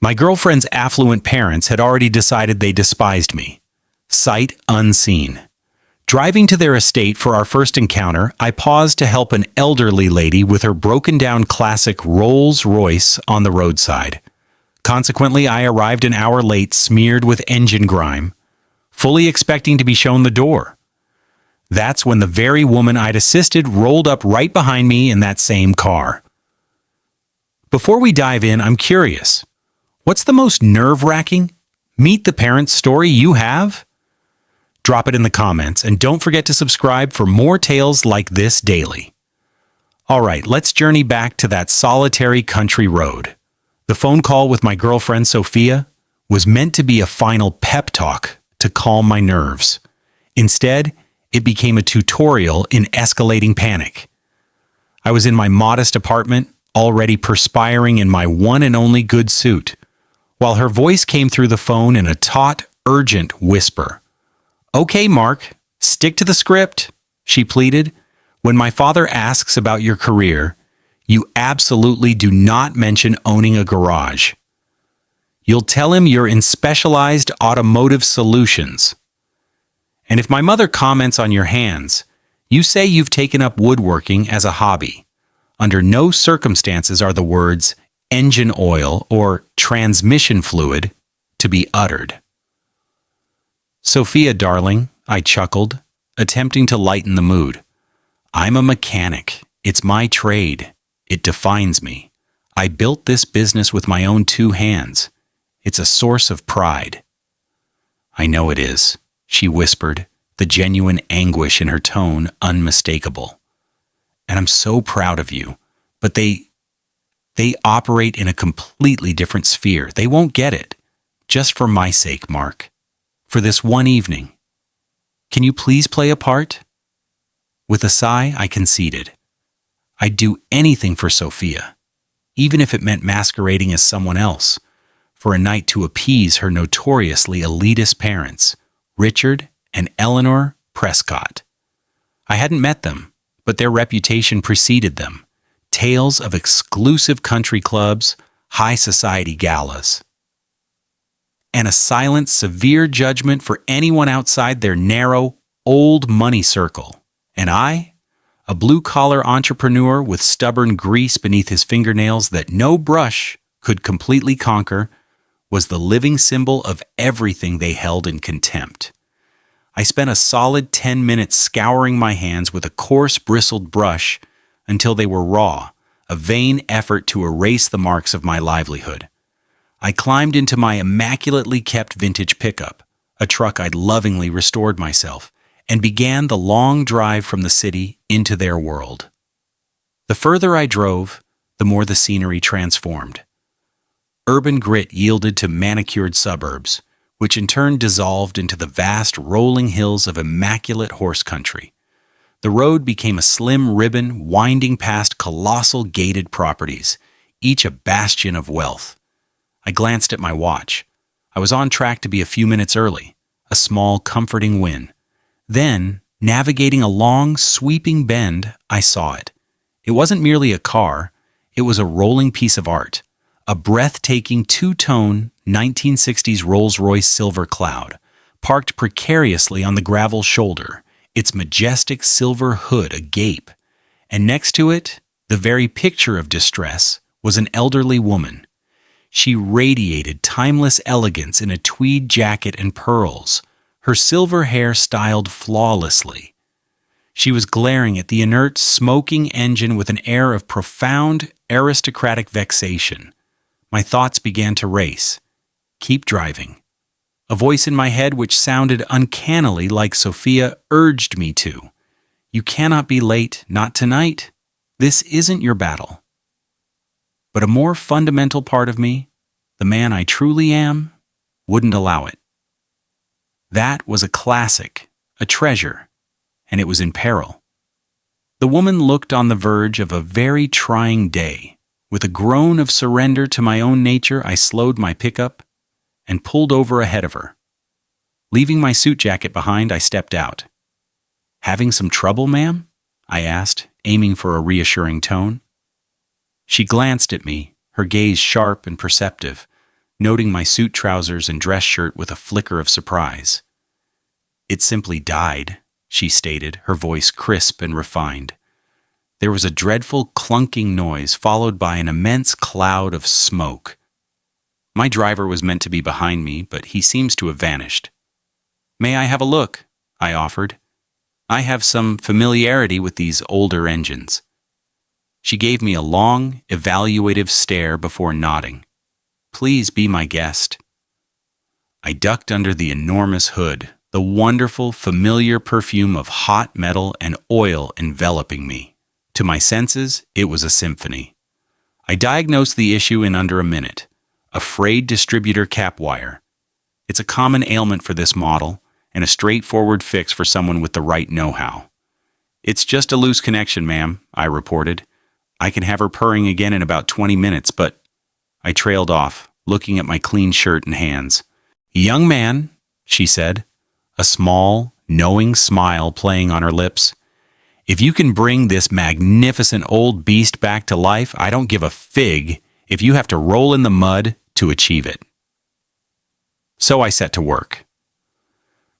My girlfriend's affluent parents had already decided they despised me. Sight unseen. Driving to their estate for our first encounter, I paused to help an elderly lady with her broken-down classic Rolls-Royce on the roadside. Consequently, I arrived an hour late, smeared with engine grime, fully expecting to be shown the door. That's when the very woman I'd assisted rolled up right behind me in that same car. Before we dive in, I'm curious. What's the most nerve-wracking, meet the parents story you have? Drop it in the comments, and don't forget to subscribe for more tales like this daily. All right, let's journey back to that solitary country road. The phone call with my girlfriend Sophia was meant to be a final pep talk to calm my nerves. Instead, it became a tutorial in escalating panic. I was in my modest apartment, already perspiring in my one and only good suit, while her voice came through the phone in a taut, urgent whisper. "Okay, Mark, stick to the script," she pleaded. "When my father asks about your career, you absolutely do not mention owning a garage. You'll tell him you're in specialized automotive solutions. And if my mother comments on your hands, you say you've taken up woodworking as a hobby. Under no circumstances are the words engine oil or transmission fluid to be uttered." "Sophia, darling," I chuckled, attempting to lighten the mood. "I'm a mechanic. It's my trade. It defines me. I built this business with my own two hands. It's a source of pride." "I know it is," she whispered, the genuine anguish in her tone unmistakable. "And I'm so proud of you. But they operate in a completely different sphere. They won't get it. Just for my sake, Mark. For this one evening. Can you please play a part?" With a sigh, I conceded. I'd do anything for Sophia, even if it meant masquerading as someone else, for a night to appease her notoriously elitist parents, Richard and Eleanor Prescott. I hadn't met them, but their reputation preceded them. Tales of exclusive country clubs, high society galas, and a silent, severe judgment for anyone outside their narrow, old money circle. And I, a blue-collar entrepreneur with stubborn grease beneath his fingernails that no brush could completely conquer, was the living symbol of everything they held in contempt. I spent a solid 10 minutes scouring my hands with a coarse, bristled brush until they were raw, a vain effort to erase the marks of my livelihood. I climbed into my immaculately kept vintage pickup, a truck I'd lovingly restored myself, and began the long drive from the city into their world. The further I drove, the more the scenery transformed. Urban grit yielded to manicured suburbs, which in turn dissolved into the vast rolling hills of immaculate horse country. The road became a slim ribbon winding past colossal gated properties, each a bastion of wealth. I glanced at my watch. I was on track to be a few minutes early, a small, comforting win. Then, navigating a long, sweeping bend, I saw it. It wasn't merely a car, it was a rolling piece of art, a breathtaking two-tone 1960s Rolls-Royce Silver Cloud, parked precariously on the gravel shoulder, its majestic silver hood agape, and next to it, the very picture of distress, was an elderly woman. She radiated timeless elegance in a tweed jacket and pearls, her silver hair styled flawlessly. She was glaring at the inert, smoking engine with an air of profound, aristocratic vexation. My thoughts began to race. Keep driving. A voice in my head which sounded uncannily like Sophia urged me to. You cannot be late, not tonight. This isn't your battle. But a more fundamental part of me, the man I truly am, wouldn't allow it. That was a classic, a treasure, and it was in peril. The woman looked on the verge of a very trying day. With a groan of surrender to my own nature, I slowed my pickup and pulled over ahead of her. Leaving my suit jacket behind, I stepped out. "Having some trouble, ma'am?" I asked, aiming for a reassuring tone. She glanced at me, her gaze sharp and perceptive. noting my suit trousers and dress shirt with a flicker of surprise. "It simply died," she stated, her voice crisp and refined. There was a dreadful clunking noise followed by an immense cloud of smoke. My driver was meant to be behind me, but he seems to have vanished. "May I have a look?" I offered. "I have some familiarity with these older engines." She gave me a long, evaluative stare before nodding. "Please be my guest." I ducked under the enormous hood, the wonderful, familiar perfume of hot metal and oil enveloping me. To my senses, it was a symphony. I diagnosed the issue in under a minute: a frayed distributor cap wire. It's a common ailment for this model, and a straightforward fix for someone with the right know-how. "It's just a loose connection, ma'am," I reported. "I can have her purring again in about 20 minutes, but—" I trailed off, looking at my clean shirt and hands. "Young man," she said, a small, knowing smile playing on her lips, "if you can bring this magnificent old beast back to life, I don't give a fig if you have to roll in the mud to achieve it." So I set to work.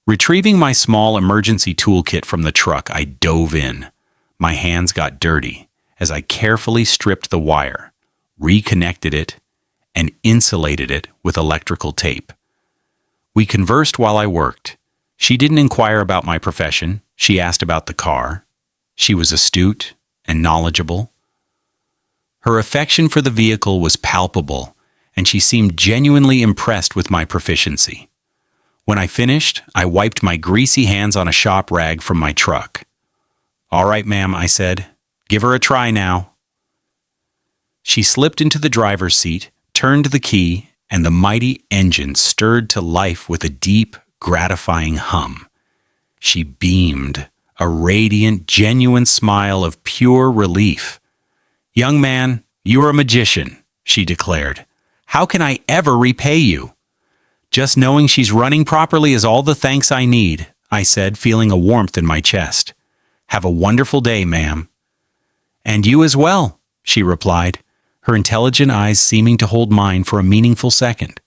Retrieving my small emergency toolkit from the truck, I dove in. My hands got dirty as I carefully stripped the wire, reconnected it, and insulated it with electrical tape. We conversed while I worked. She didn't inquire about my profession. She asked about the car. She was astute and knowledgeable. Her affection for the vehicle was palpable, and she seemed genuinely impressed with my proficiency. When I finished, I wiped my greasy hands on a shop rag from my truck. "All right, ma'am," I said. "Give her a try now." She slipped into the driver's seat, turned the key, and the mighty engine stirred to life with a deep, gratifying hum. She beamed, a radiant, genuine smile of pure relief. "Young man, you are a magician," she declared. "How can I ever repay you?" "Just knowing she's running properly is all the thanks I need," I said, feeling a warmth in my chest. "Have a wonderful day, ma'am." "And you as well," she replied, her intelligent eyes seeming to hold mine for a meaningful second.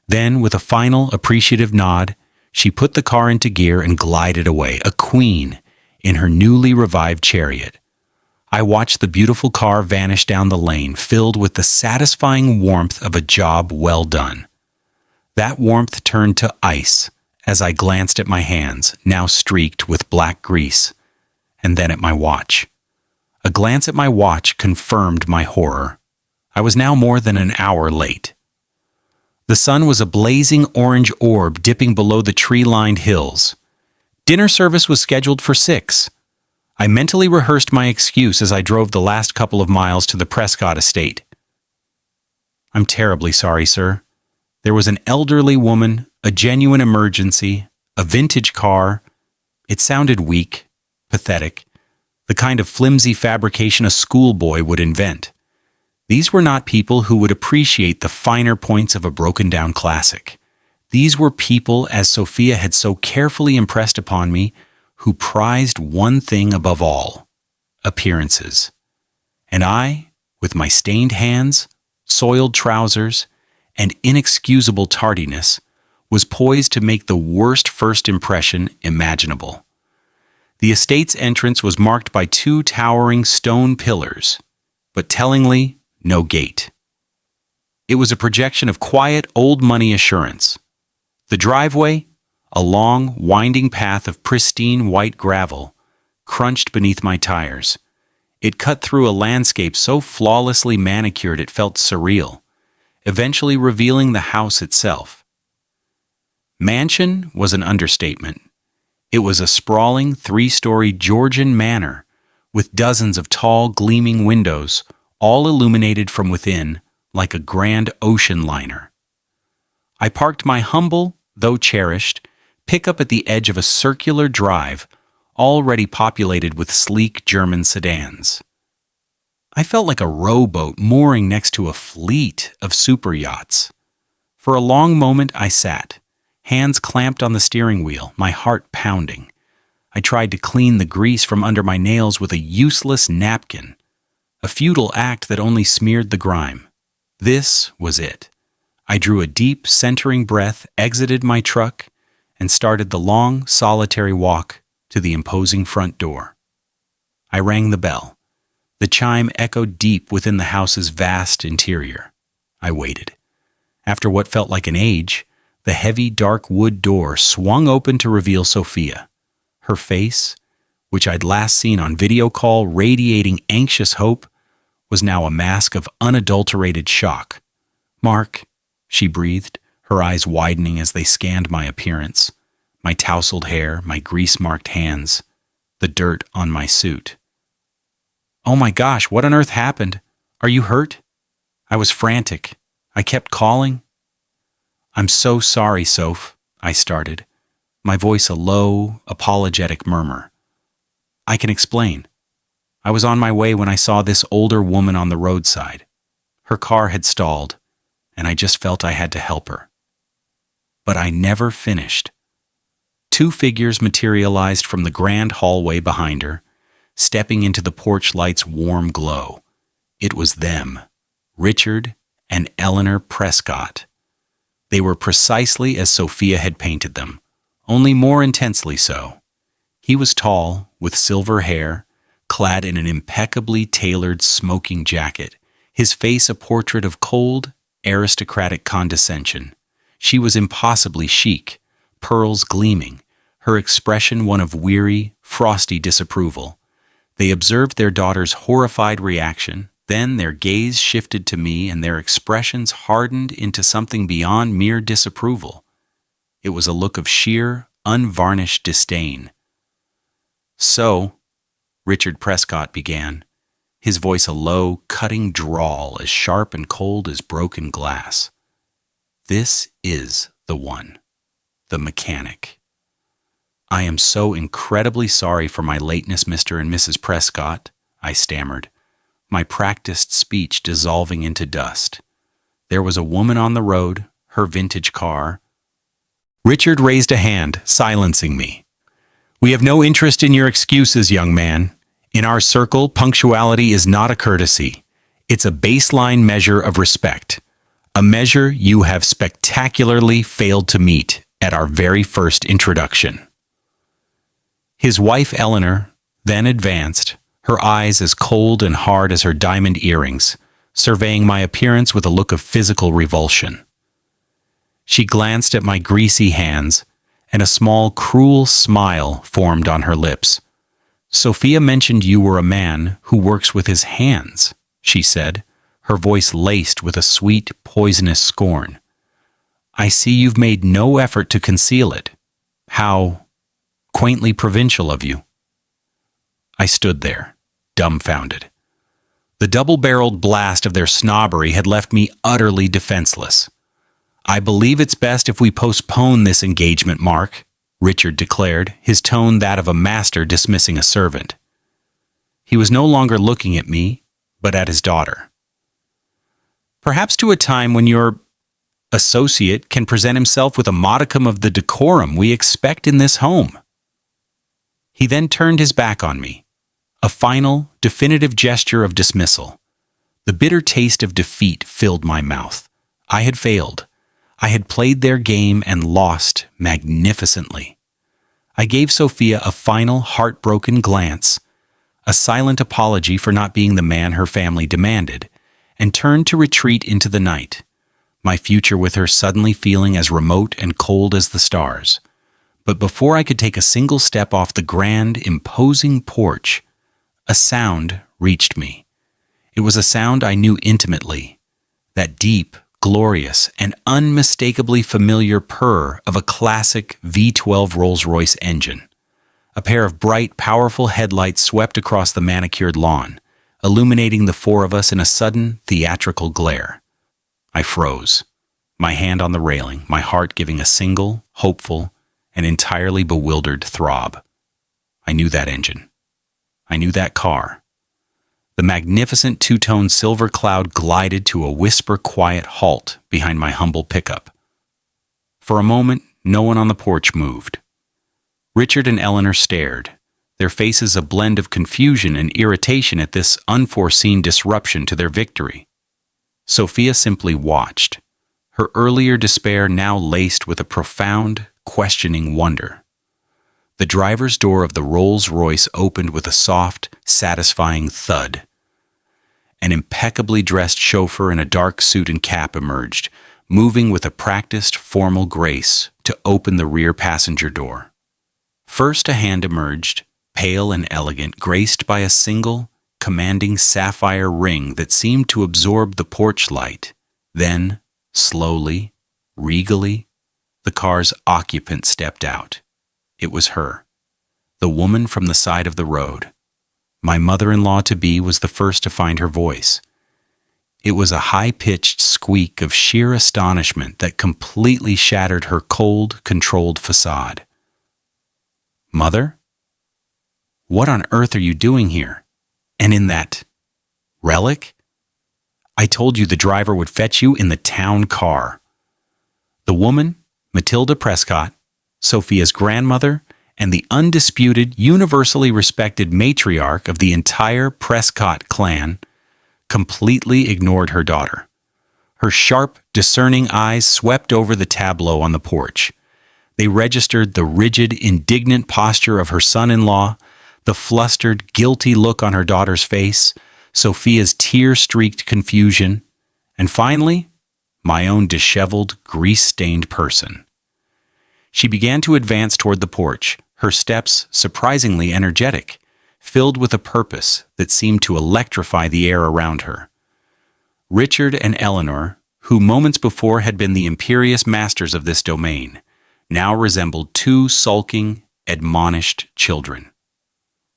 Then, with a final, appreciative nod, she put the car into gear and glided away, a queen, in her newly revived chariot. I watched the beautiful car vanish down the lane, filled with the satisfying warmth of a job well done. That warmth turned to ice as I glanced at my hands, now streaked with black grease, and then at my watch. A glance at my watch confirmed my horror. I was now more than an hour late. The sun was a blazing orange orb dipping below the tree-lined hills. Dinner service was scheduled for 6. I mentally rehearsed my excuse as I drove the last couple of miles to the Prescott estate. "I'm terribly sorry, sir. There was an elderly woman, a genuine emergency, a vintage car." It sounded weak, pathetic, the kind of flimsy fabrication a schoolboy would invent. These were not people who would appreciate the finer points of a broken-down classic. These were people, as Sophia had so carefully impressed upon me, who prized one thing above all: appearances. And I, with my stained hands, soiled trousers, and inexcusable tardiness, was poised to make the worst first impression imaginable. The estate's entrance was marked by 2 towering stone pillars, but tellingly, no gate. It was a projection of quiet, old-money assurance. The driveway, a long, winding path of pristine white gravel, crunched beneath my tires. It cut through a landscape so flawlessly manicured it felt surreal, eventually revealing the house itself. Mansion was an understatement. It was a sprawling 3-story Georgian manor with dozens of tall, gleaming windows, all illuminated from within like a grand ocean liner. I parked my humble, though cherished, pickup at the edge of a circular drive already populated with sleek German sedans. I felt like a rowboat mooring next to a fleet of super yachts. For a long moment I sat, hands clamped on the steering wheel, my heart pounding. I tried to clean the grease from under my nails with a useless napkin, a futile act that only smeared the grime. This was it. I drew a deep, centering breath, exited my truck, and started the long, solitary walk to the imposing front door. I rang the bell. The chime echoed deep within the house's vast interior. I waited. After what felt like an age, the heavy, dark wood door swung open to reveal Sophia. Her face, which I'd last seen on video call radiating anxious hope, was now a mask of unadulterated shock. "Mark," she breathed, her eyes widening as they scanned my appearance, my tousled hair, my grease-marked hands, the dirt on my suit. "Oh my gosh, what on earth happened? Are you hurt?" I was frantic. I kept calling. "I'm so sorry, Soph," I started, my voice a low, apologetic murmur. "I can explain. I was on my way when I saw this older woman on the roadside. Her car had stalled, and I just felt I had to help her." But I never finished. Two figures materialized from the grand hallway behind her, stepping into the porch light's warm glow. It was them, Richard and Eleanor Prescott. They were precisely as Sophia had painted them, only more intensely so. He was tall, with silver hair, clad in an impeccably tailored smoking jacket, his face a portrait of cold, aristocratic condescension. She was impossibly chic, pearls gleaming, her expression one of weary, frosty disapproval. They observed their daughter's horrified reaction, then their gaze shifted to me and their expressions hardened into something beyond mere disapproval. It was a look of sheer, unvarnished disdain. "So," Richard Prescott began, his voice a low, cutting drawl as sharp and cold as broken glass. "This is the one, the mechanic. I am so incredibly sorry for my lateness, Mr. and Mrs. Prescott," I stammered, my practiced speech dissolving into dust. "There was a woman on the road, her vintage car." Richard raised a hand, silencing me. "We have no interest in your excuses, young man. In our circle, punctuality is not a courtesy. It's a baseline measure of respect, a measure you have spectacularly failed to meet at our very first introduction." His wife, Eleanor, then advanced, her eyes as cold and hard as her diamond earrings, surveying my appearance with a look of physical revulsion. She glanced at my greasy hands, and a small, cruel smile formed on her lips. "Sophia mentioned you were a man who works with his hands," she said, her voice laced with a sweet, poisonous scorn. "I see you've made no effort to conceal it. How quaintly provincial of you." I stood there, dumbfounded. The double-barreled blast of their snobbery had left me utterly defenseless. "I believe it's best if we postpone this engagement, Mark," Richard declared, his tone that of a master dismissing a servant. He was no longer looking at me, but at his daughter. "Perhaps to a time when your associate can present himself with a modicum of the decorum we expect in this home." He then turned his back on me, a final, definitive gesture of dismissal. The bitter taste of defeat filled my mouth. I had failed. I had played their game and lost magnificently. I gave Sophia a final, heartbroken glance, a silent apology for not being the man her family demanded, and turned to retreat into the night, my future with her suddenly feeling as remote and cold as the stars. But before I could take a single step off the grand, imposing porch, a sound reached me. It was a sound I knew intimately, that deep, glorious, and unmistakably familiar purr of a classic V12 Rolls-Royce engine. A pair of bright, powerful headlights swept across the manicured lawn, illuminating the four of us in a sudden, theatrical glare. I froze, my hand on the railing, my heart giving a single, hopeful, and entirely bewildered throb. I knew that engine. I knew that car. The magnificent two-tone silver cloud glided to a whisper-quiet halt behind my humble pickup. For a moment, no one on the porch moved. Richard and Eleanor stared, their faces a blend of confusion and irritation at this unforeseen disruption to their victory. Sophia simply watched, her earlier despair now laced with a profound, questioning wonder. The driver's door of the Rolls-Royce opened with a soft, satisfying thud. An impeccably dressed chauffeur in a dark suit and cap emerged, moving with a practiced, formal grace to open the rear passenger door. First a hand emerged, pale and elegant, graced by a single, commanding sapphire ring that seemed to absorb the porch light. Then, slowly, regally, the car's occupant stepped out. It was her, the woman from the side of the road. My mother-in-law-to-be was the first to find her voice. It was a high-pitched squeak of sheer astonishment that completely shattered her cold, controlled facade. "Mother? What on earth are you doing here? And in that relic? I told you the driver would fetch you in the town car." The woman, Matilda Prescott, Sophia's grandmother, and the undisputed, universally respected matriarch of the entire Prescott clan, completely ignored her daughter. Her sharp, discerning eyes swept over the tableau on the porch. They registered the rigid, indignant posture of her son-in-law, the flustered, guilty look on her daughter's face, Sophia's tear-streaked confusion, and finally, my own disheveled, grease-stained person. She began to advance toward the porch, her steps surprisingly energetic, filled with a purpose that seemed to electrify the air around her. Richard and Eleanor, who moments before had been the imperious masters of this domain, now resembled two sulking, admonished children.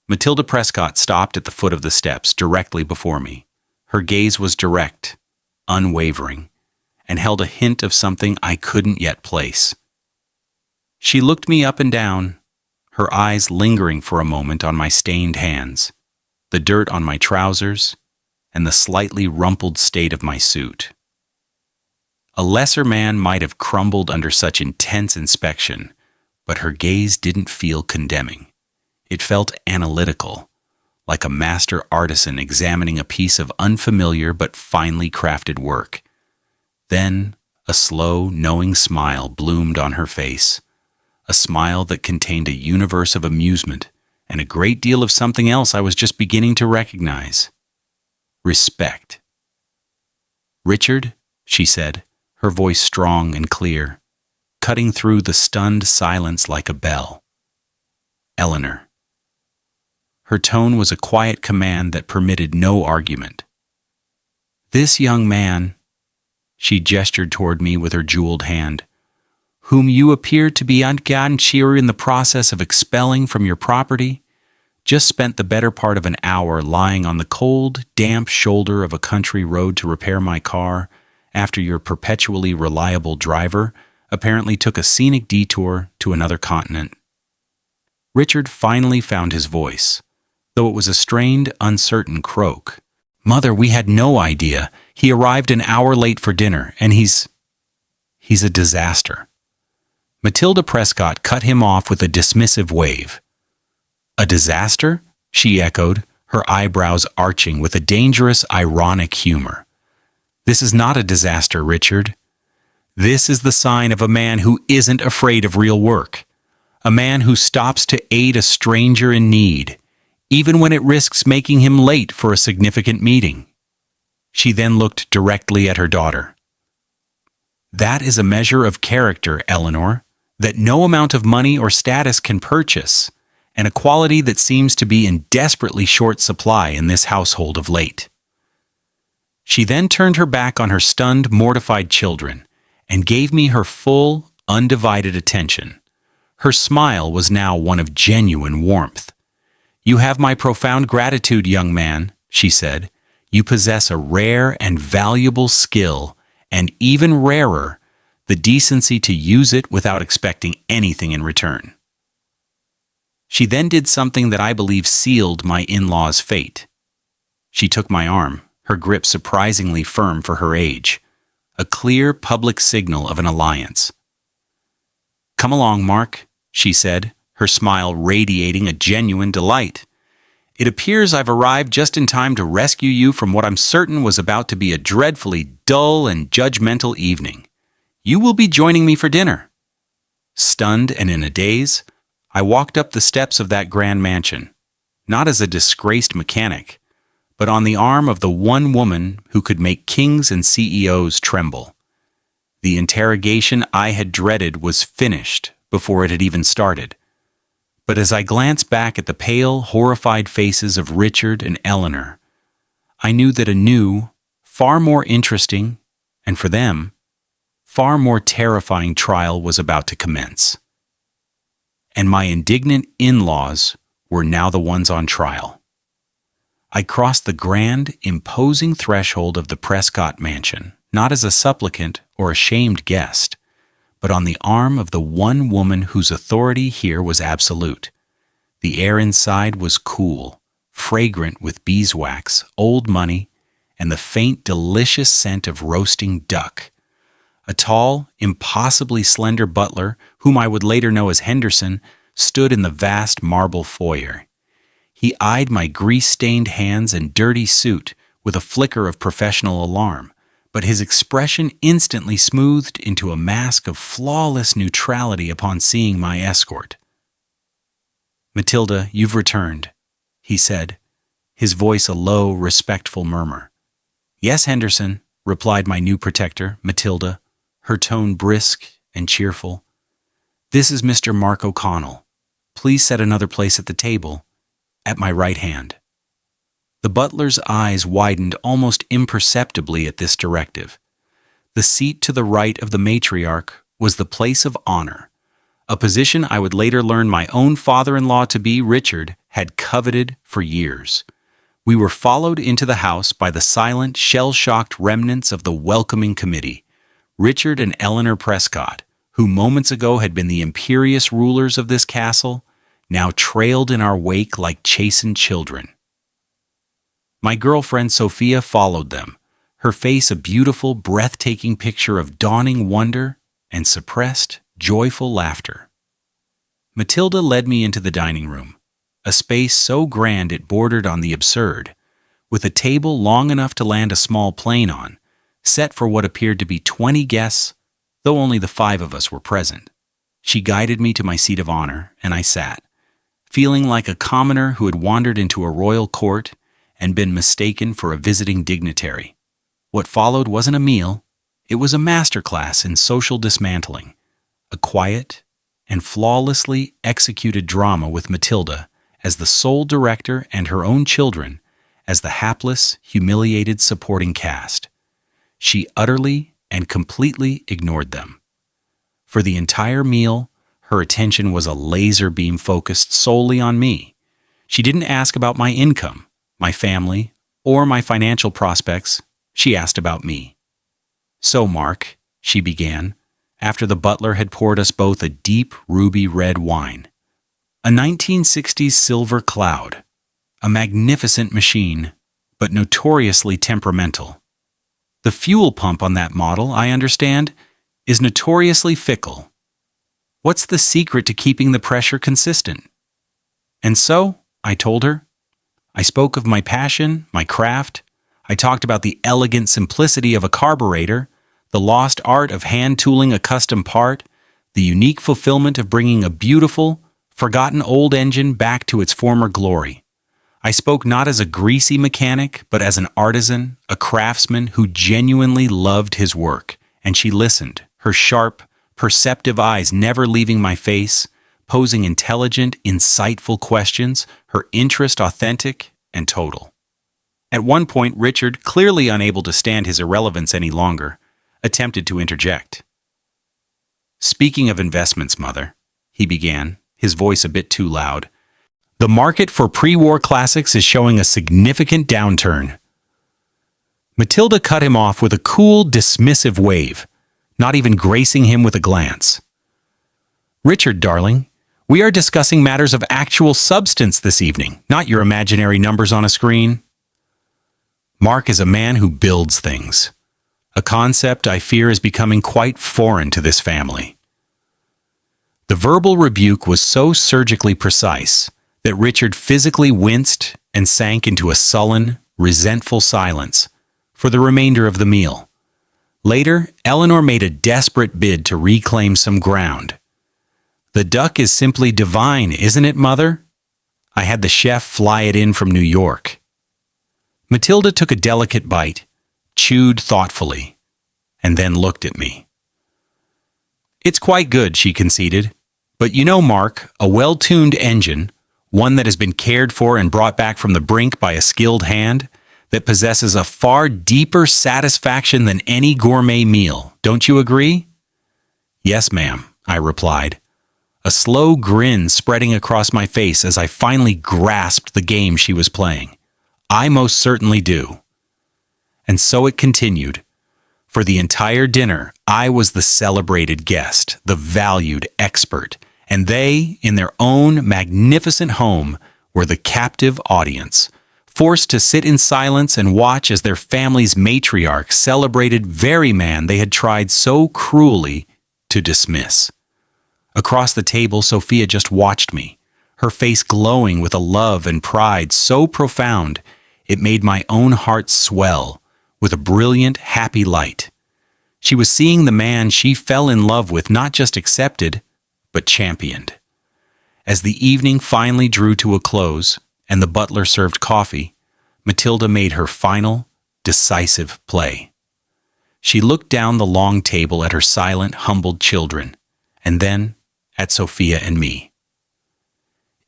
Matilda Prescott stopped at the foot of the steps directly before me. Her gaze was direct, unwavering, and held a hint of something I couldn't yet place. She looked me up and down, her eyes lingering for a moment on my stained hands, the dirt on my trousers, and the slightly rumpled state of my suit. A lesser man might have crumbled under such intense inspection, but her gaze didn't feel condemning. It felt analytical, like a master artisan examining a piece of unfamiliar but finely crafted work. Then a slow, knowing smile bloomed on her face, a smile that contained a universe of amusement and a great deal of something else I was just beginning to recognize. Respect. "Richard," she said, her voice strong and clear, cutting through the stunned silence like a bell. "Eleanor." Her tone was a quiet command that permitted no argument. "This young man," she gestured toward me with her jeweled hand, "whom you appear to be unconscious in the process of expelling from your property, just spent the better part of an hour lying on the cold, damp shoulder of a country road to repair my car after your perpetually reliable driver apparently took a scenic detour to another continent." Richard finally found his voice, though it was a strained, uncertain croak. "Mother, we had no idea. He arrived an hour late for dinner, and he's a disaster." Matilda Prescott cut him off with a dismissive wave. "A disaster?" she echoed, her eyebrows arching with a dangerous, ironic humor. "This is not a disaster, Richard. This is the sign of a man who isn't afraid of real work, a man who stops to aid a stranger in need, even when it risks making him late for a significant meeting." She then looked directly at her daughter. "That is a measure of character, Eleanor, that no amount of money or status can purchase, and a quality that seems to be in desperately short supply in this household of late." She then turned her back on her stunned, mortified children and gave me her full, undivided attention. Her smile was now one of genuine warmth. "You have my profound gratitude, young man," she said. "You possess a rare and valuable skill, and even rarer, the decency to use it without expecting anything in return." She then did something that I believe sealed my in-law's fate. She took my arm, her grip surprisingly firm for her age, a clear public signal of an alliance. "Come along, Mark," she said, her smile radiating a genuine delight. "It appears I've arrived just in time to rescue you from what I'm certain was about to be a dreadfully dull and judgmental evening. You will be joining me for dinner." Stunned and in a daze, I walked up the steps of that grand mansion, not as a disgraced mechanic, but on the arm of the one woman who could make kings and CEOs tremble. The interrogation I had dreaded was finished before it had even started. But as I glanced back at the pale, horrified faces of Richard and Eleanor, I knew that a new, far more interesting, and for them, far more terrifying trial was about to commence. And my indignant in-laws were now the ones on trial. I crossed the grand, imposing threshold of the Prescott mansion, not as a supplicant or a shamed guest, but on the arm of the one woman whose authority here was absolute. The air inside was cool, fragrant with beeswax, old money, and the faint, delicious scent of roasting duck. A tall, impossibly slender butler, whom I would later know as Henderson, stood in the vast marble foyer. He eyed my grease-stained hands and dirty suit with a flicker of professional alarm, but his expression instantly smoothed into a mask of flawless neutrality upon seeing my escort. "Matilda, you've returned," he said, his voice a low, respectful murmur. "Yes, Henderson," replied my new protector, Matilda, her tone brisk and cheerful. "This is Mr. Mark O'Connell. Please set another place at the table, at my right hand." The butler's eyes widened almost imperceptibly at this directive. The seat to the right of the matriarch was the place of honor, a position I would later learn my own father-in-law to be, Richard, had coveted for years. We were followed into the house by the silent, shell-shocked remnants of the welcoming committee, Richard and Eleanor Prescott, who moments ago had been the imperious rulers of this castle, now trailed in our wake like chastened children. My girlfriend Sophia followed them, her face a beautiful, breathtaking picture of dawning wonder and suppressed, joyful laughter. Matilda led me into the dining room, a space so grand it bordered on the absurd, with a table long enough to land a small plane on, set for what appeared to be 20 guests, though only the 5 of us were present. She guided me to my seat of honor, and I sat, feeling like a commoner who had wandered into a royal court and been mistaken for a visiting dignitary. What followed wasn't a meal, it was a masterclass in social dismantling, a quiet and flawlessly executed drama with Matilda as the sole director and her own children as the hapless, humiliated supporting cast. She utterly and completely ignored them. For the entire meal, her attention was a laser beam focused solely on me. She didn't ask about my income, my family, or my financial prospects. She asked about me. "So, Mark," she began, after the butler had poured us both a deep ruby red wine. "A 1960s silver cloud, a magnificent machine, but notoriously temperamental. The fuel pump on that model, I understand, is notoriously fickle. What's the secret to keeping the pressure consistent?" And so, I told her. I spoke of my passion, my craft. I talked about the elegant simplicity of a carburetor, the lost art of hand-tooling a custom part, the unique fulfillment of bringing a beautiful, forgotten old engine back to its former glory. I spoke not as a greasy mechanic, but as an artisan, a craftsman who genuinely loved his work. And she listened, her sharp, perceptive eyes never leaving my face, posing intelligent, insightful questions, her interest authentic and total. At one point, Richard, clearly unable to stand his irrelevance any longer, attempted to interject. "Speaking of investments, Mother," he began, his voice a bit too loud, "the market for pre-war classics is showing a significant downturn." Matilda cut him off with a cool, dismissive wave, not even gracing him with a glance. "Richard, darling, we are discussing matters of actual substance this evening, not your imaginary numbers on a screen." Mark is a man who builds things, a concept I fear is becoming quite foreign to this family. The verbal rebuke was so surgically precise that Richard physically winced and sank into a sullen, resentful silence for the remainder of the meal. Later, Eleanor made a desperate bid to reclaim some ground. "The duck is simply divine, isn't it, Mother? I had the chef fly it in from New York." Matilda took a delicate bite, chewed thoughtfully, and then looked at me. "It's quite good," she conceded. "But you know, Mark, a well-tuned engine, one that has been cared for and brought back from the brink by a skilled hand, that possesses a far deeper satisfaction than any gourmet meal. Don't you agree?" "Yes, ma'am," I replied, a slow grin spreading across my face as I finally grasped the game she was playing. "I most certainly do." And so it continued. For the entire dinner, I was the celebrated guest, the valued expert, and they, in their own magnificent home, were the captive audience, forced to sit in silence and watch as their family's matriarch celebrated very man they had tried so cruelly to dismiss. Across the table, Sophia just watched me, her face glowing with a love and pride so profound it made my own heart swell with a brilliant, happy light. She was seeing the man she fell in love with not just accepted, but championed. As the evening finally drew to a close and the butler served coffee, Matilda made her final, decisive play. She looked down the long table at her silent, humbled children, and then at Sophia and me.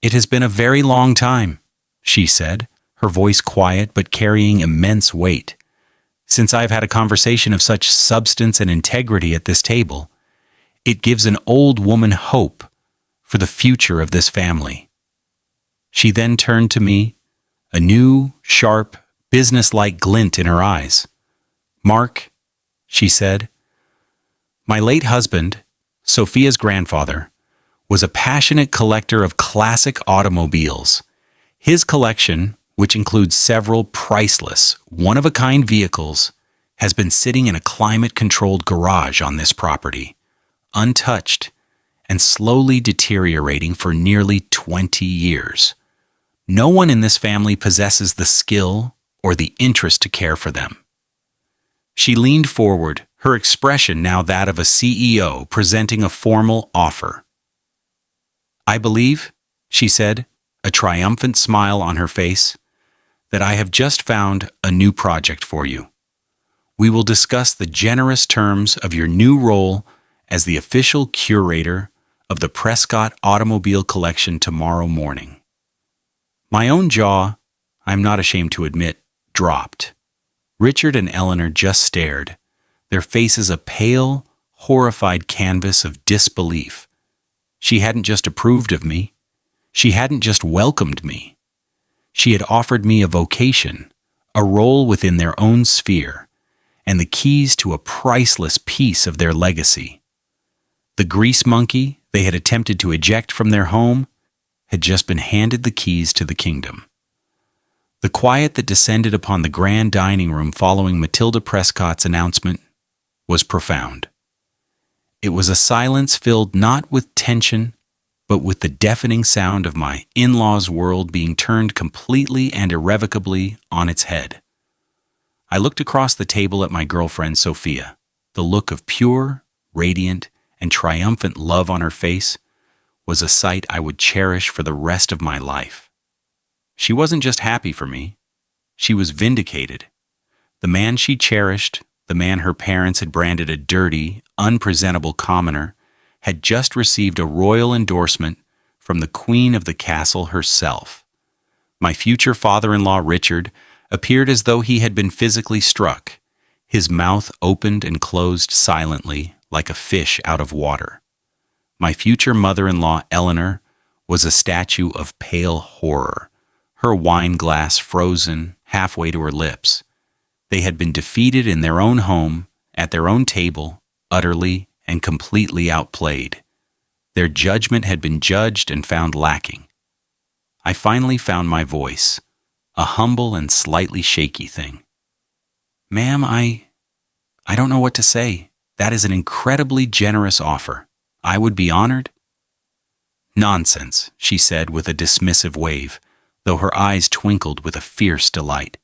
"It has been a very long time," she said, her voice quiet but carrying immense weight, "since I've had a conversation of such substance and integrity at this table. It gives an old woman hope for the future of this family." She then turned to me, a new, sharp, businesslike glint in her eyes. "Mark," she said, "my late husband, Sophia's grandfather, was a passionate collector of classic automobiles. His collection, which includes several priceless, one-of-a-kind vehicles, has been sitting in a climate-controlled garage on this property, untouched and slowly deteriorating for nearly 20 years. No one in this family possesses the skill or the interest to care for them." She leaned forward, her expression now that of a CEO presenting a formal offer. "I believe," she said, a triumphant smile on her face, "that I have just found a new project for you. We will discuss the generous terms of your new role as the official curator of the Prescott Automobile Collection tomorrow morning." My own jaw, I'm not ashamed to admit, dropped. Richard and Eleanor just stared, their faces a pale, horrified canvas of disbelief. She hadn't just approved of me. She hadn't just welcomed me. She had offered me a vocation, a role within their own sphere, and the keys to a priceless piece of their legacy. The grease monkey they had attempted to eject from their home had just been handed the keys to the kingdom. The quiet that descended upon the grand dining room following Matilda Prescott's announcement was profound. It was a silence filled not with tension, but with the deafening sound of my in-laws' world being turned completely and irrevocably on its head. I looked across the table at my girlfriend Sophia. The look of pure, radiant, and triumphant love on her face was a sight I would cherish for the rest of my life. She wasn't just happy for me. She was vindicated. The man she cherished, the man her parents had branded a dirty, unpresentable commoner, had just received a royal endorsement from the queen of the castle herself. My future father-in-law, Richard, appeared as though he had been physically struck. His mouth opened and closed silently, like a fish out of water. My future mother-in-law, Eleanor, was a statue of pale horror, her wine glass frozen halfway to her lips. They had been defeated in their own home, at their own table, utterly and completely outplayed. Their judgment had been judged and found lacking. I finally found my voice, a humble and slightly shaky thing. "Ma'am, I don't know what to say. That is an incredibly generous offer. I would be honored." "Nonsense," she said with a dismissive wave, though her eyes twinkled with a fierce delight.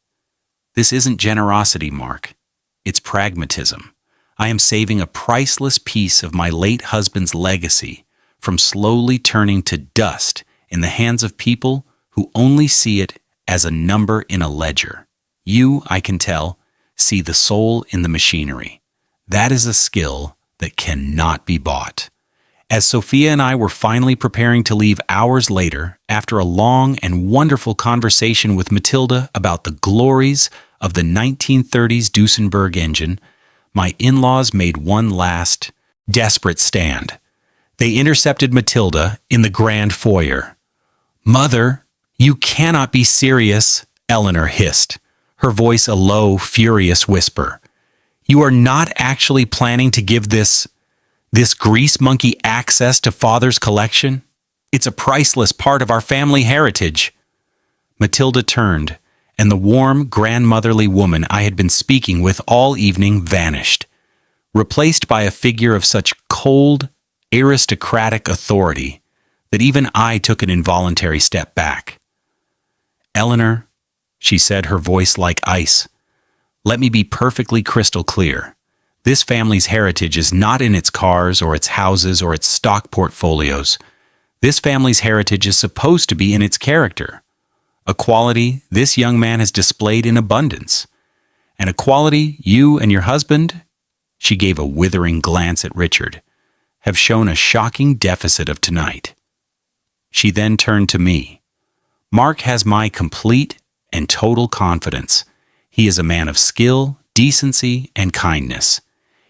"This isn't generosity, Mark. It's pragmatism. I am saving a priceless piece of my late husband's legacy from slowly turning to dust in the hands of people who only see it as a number in a ledger. You, I can tell, see the soul in the machinery. That is a skill that cannot be bought. As Sophia and I were finally preparing to leave hours later, after a long and wonderful conversation with Matilda about the glories of the 1930s Duesenberg engine, my in-laws made one last, desperate stand. They intercepted Matilda in the grand foyer. "Mother, you cannot be serious," Eleanor hissed, her voice a low, furious whisper. "You are not actually planning to give this grease monkey access to Father's collection? It's a priceless part of our family heritage." Matilda turned, and the warm, grandmotherly woman I had been speaking with all evening vanished, replaced by a figure of such cold, aristocratic authority that even I took an involuntary step back. "Eleanor," she said, her voice like ice, "let me be perfectly crystal clear. This family's heritage is not in its cars or its houses or its stock portfolios. This family's heritage is supposed to be in its character, a quality this young man has displayed in abundance, and a quality you and your husband," she gave a withering glance at Richard, "have shown a shocking deficit of tonight." She then turned to me. "Mark has my complete and total confidence. He is a man of skill, decency, and kindness.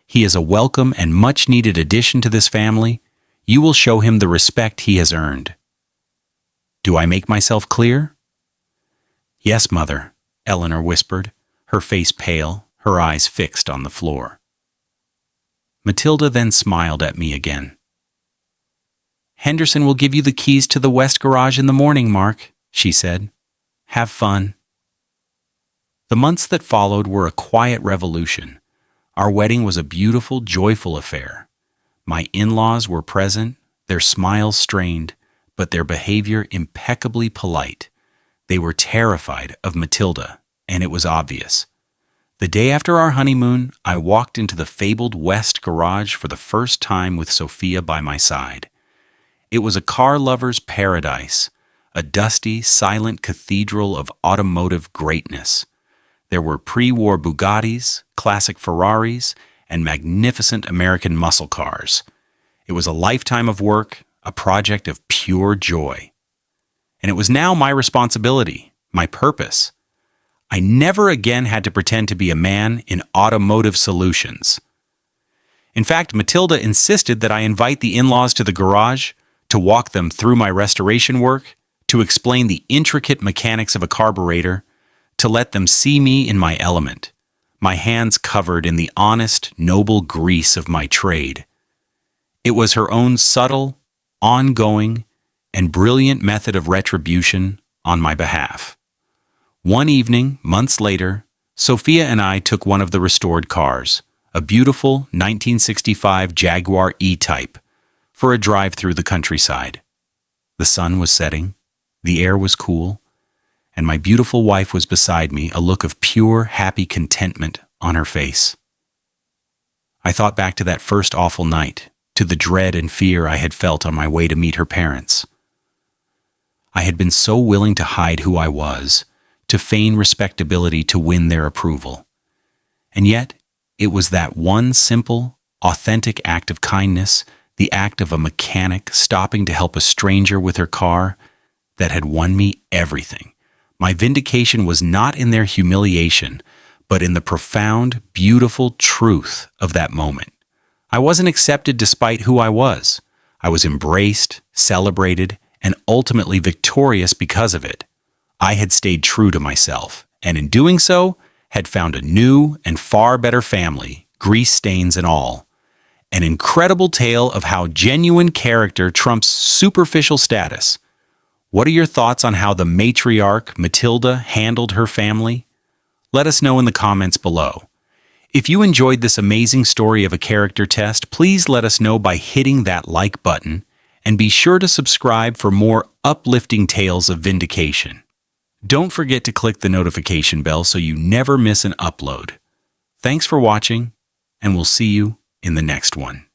He is a welcome and much-needed addition to this family. You will show him the respect he has earned." Do I make myself clear? "Yes, Mother," Eleanor whispered, her face pale, her eyes fixed on the floor. Matilda then smiled at me again. "Henderson will give you the keys to the west garage in the morning, Mark," she said. "Have fun." The months that followed were a quiet revolution. Our wedding was a beautiful, joyful affair. My in-laws were present, their smiles strained, but their behavior impeccably polite. They were terrified of Matilda, and it was obvious. The day after our honeymoon, I walked into the fabled West garage for the first time with Sophia by my side. It was a car lover's paradise, a dusty, silent cathedral of automotive greatness. There were pre-war Bugattis, classic Ferraris, and magnificent American muscle cars. It was a lifetime of work, a project of pure joy. And it was now my responsibility, my purpose. I never again had to pretend to be a man in automotive solutions. In fact, Matilda insisted that I invite the in-laws to the garage, to walk them through my restoration work, to explain the intricate mechanics of a carburetor, to let them see me in my element, my hands covered in the honest, noble grease of my trade. It was her own subtle, ongoing, and brilliant method of retribution on my behalf. One evening, months later, Sophia and I took one of the restored cars, a beautiful 1965 Jaguar E-Type, for a drive through the countryside. The sun was setting, the air was cool, and my beautiful wife was beside me, a look of pure, happy contentment on her face. I thought back to that first awful night, to the dread and fear I had felt on my way to meet her parents. I had been so willing to hide who I was, to feign respectability to win their approval. And yet, it was that one simple, authentic act of kindness, the act of a mechanic stopping to help a stranger with her car, that had won me everything. My vindication was not in their humiliation, but in the profound, beautiful truth of that moment. I wasn't accepted despite who I was. I was embraced, celebrated, and ultimately victorious because of it. I had stayed true to myself, and in doing so, had found a new and far better family, grease stains and all. An incredible tale of how genuine character trumps superficial status. What are your thoughts on how the matriarch, Matilda, handled her family? Let us know in the comments below. If you enjoyed this amazing story of a character test, please let us know by hitting that like button, and be sure to subscribe for more uplifting tales of vindication. Don't forget to click the notification bell so you never miss an upload. Thanks for watching, and we'll see you in the next one.